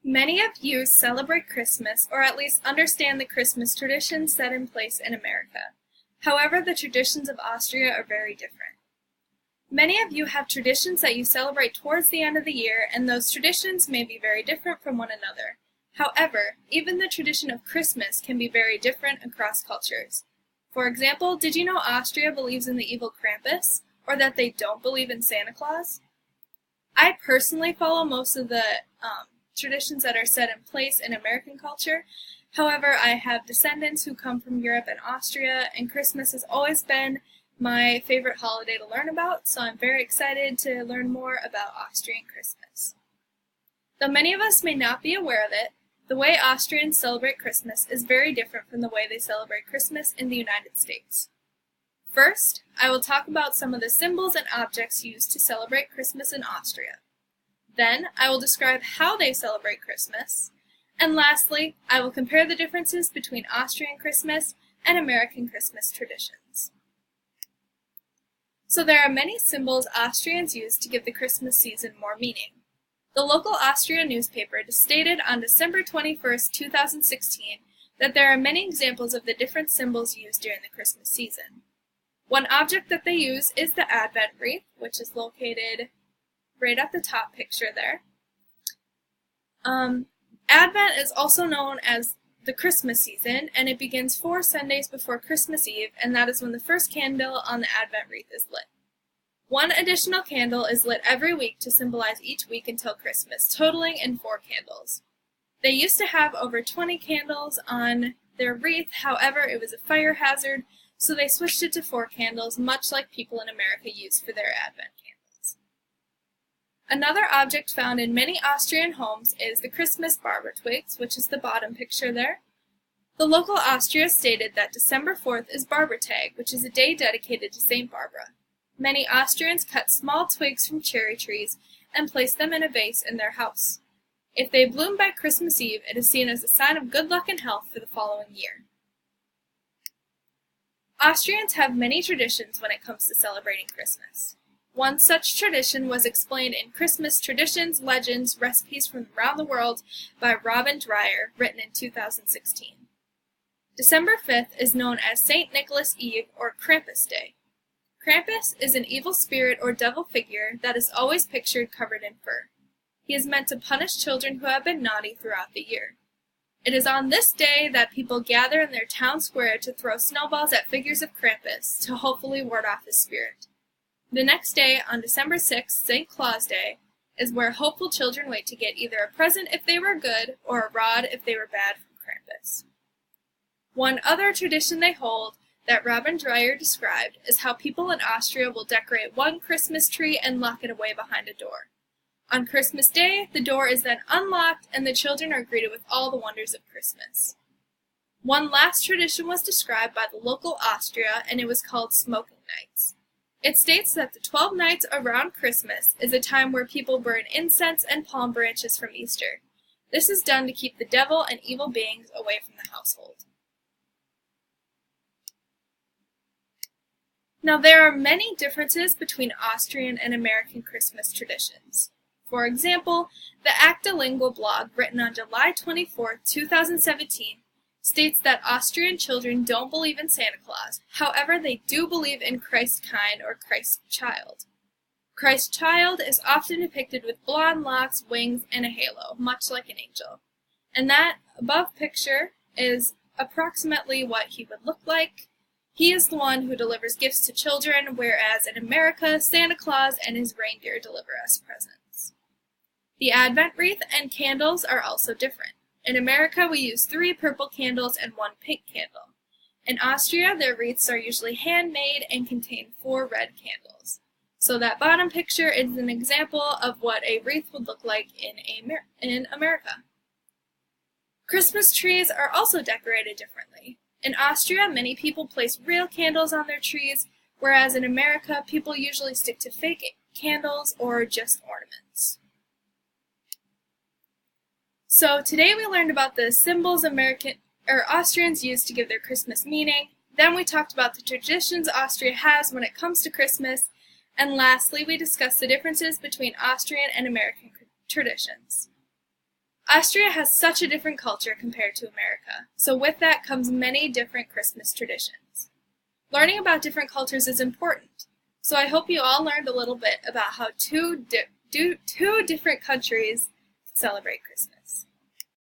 Many of you celebrate Christmas, or at least understand the Christmas traditions set in place in America. However, the traditions of Austria are very different. Many of you have traditions that you celebrate towards the end of the year, and those traditions may be very different from one another. However, even the tradition of Christmas can be very different across cultures. For example, did you know Austria believes in the evil Krampus, or that they don't believe in Santa Claus? I personally follow most of the traditions that are set in place in American culture. However, I have descendants who come from Europe and Austria, and Christmas has always been my favorite holiday to learn about, so I'm very excited to learn more about Austrian Christmas. Though many of us may not be aware of it, the way Austrians celebrate Christmas is very different from the way they celebrate Christmas in the United States. First, I will talk about some of the symbols and objects used to celebrate Christmas in Austria. Then, I will describe how they celebrate Christmas. And lastly, I will compare the differences between Austrian Christmas and American Christmas traditions. So there are many symbols Austrians use to give the Christmas season more meaning. The local Austrian newspaper stated on December 21, 2016, that there are many examples of the different symbols used during the Christmas season. One object that they use is the Advent wreath, which is located right at the top picture there. Advent is also known as the Christmas season, and it begins 4 Sundays before Christmas Eve, and that is when the first candle on the Advent wreath is lit. One additional candle is lit every week to symbolize each week until Christmas, totaling in 4 candles. They used to have over 20 candles on their wreath, however, it was a fire hazard, so they switched it to 4 candles, much like people in America use for their Advent candles. Another object found in many Austrian homes is the Christmas barber twigs, which is the bottom picture there. The local Austria stated that December 4th is Barber Tag, which is a day dedicated to St. Barbara. Many Austrians cut small twigs from cherry trees and place them in a vase in their house. If they bloom by Christmas Eve, it is seen as a sign of good luck and health for the following year. Austrians have many traditions when it comes to celebrating Christmas. One such tradition was explained in Christmas Traditions, Legends, Recipes from Around the World by Robin Dreyer, written in 2016. December 5th is known as St. Nicholas Eve or Krampus Day. Krampus is an evil spirit or devil figure that is always pictured covered in fur. He is meant to punish children who have been naughty throughout the year. It is on this day that people gather in their town square to throw snowballs at figures of Krampus to hopefully ward off his spirit. The next day, on December 6th, St. Claus Day, is where hopeful children wait to get either a present if they were good or a rod if they were bad from Krampus. One other tradition they hold that Robin Dreyer described is how people in Austria will decorate one Christmas tree and lock it away behind a door. On Christmas Day, the door is then unlocked and the children are greeted with all the wonders of Christmas. One last tradition was described by the local Austria, and it was called Smoking Nights. It states that the 12 nights around Christmas is a time where people burn incense and palm branches from Easter. This is done to keep the devil and evil beings away from the household. Now, there are many differences between Austrian and American Christmas traditions. For example, the Acta Lingua blog, written on July 24, 2017, states that Austrian children don't believe in Santa Claus. However, they do believe in Christ kind or Christ child. Christ child is often depicted with blonde locks, wings, and a halo, much like an angel. And that above picture is approximately what he would look like. He is the one who delivers gifts to children, whereas in America, Santa Claus and his reindeer deliver us presents. The Advent wreath and candles are also different. In America, we use 3 purple candles and 1 pink candle. In Austria, their wreaths are usually handmade and contain 4 red candles. So that bottom picture is an example of what a wreath would look like in America. Christmas trees are also decorated differently. In Austria, many people place real candles on their trees, whereas in America, people usually stick to fake candles or just ornaments. So today we learned about the symbols Austrians use to give their Christmas meaning. Then we talked about the traditions Austria has when it comes to Christmas. And lastly, we discussed the differences between Austrian and American traditions. Austria has such a different culture compared to America, so with that comes many different Christmas traditions. Learning about different cultures is important, so I hope you all learned a little bit about how two different countries celebrate Christmas.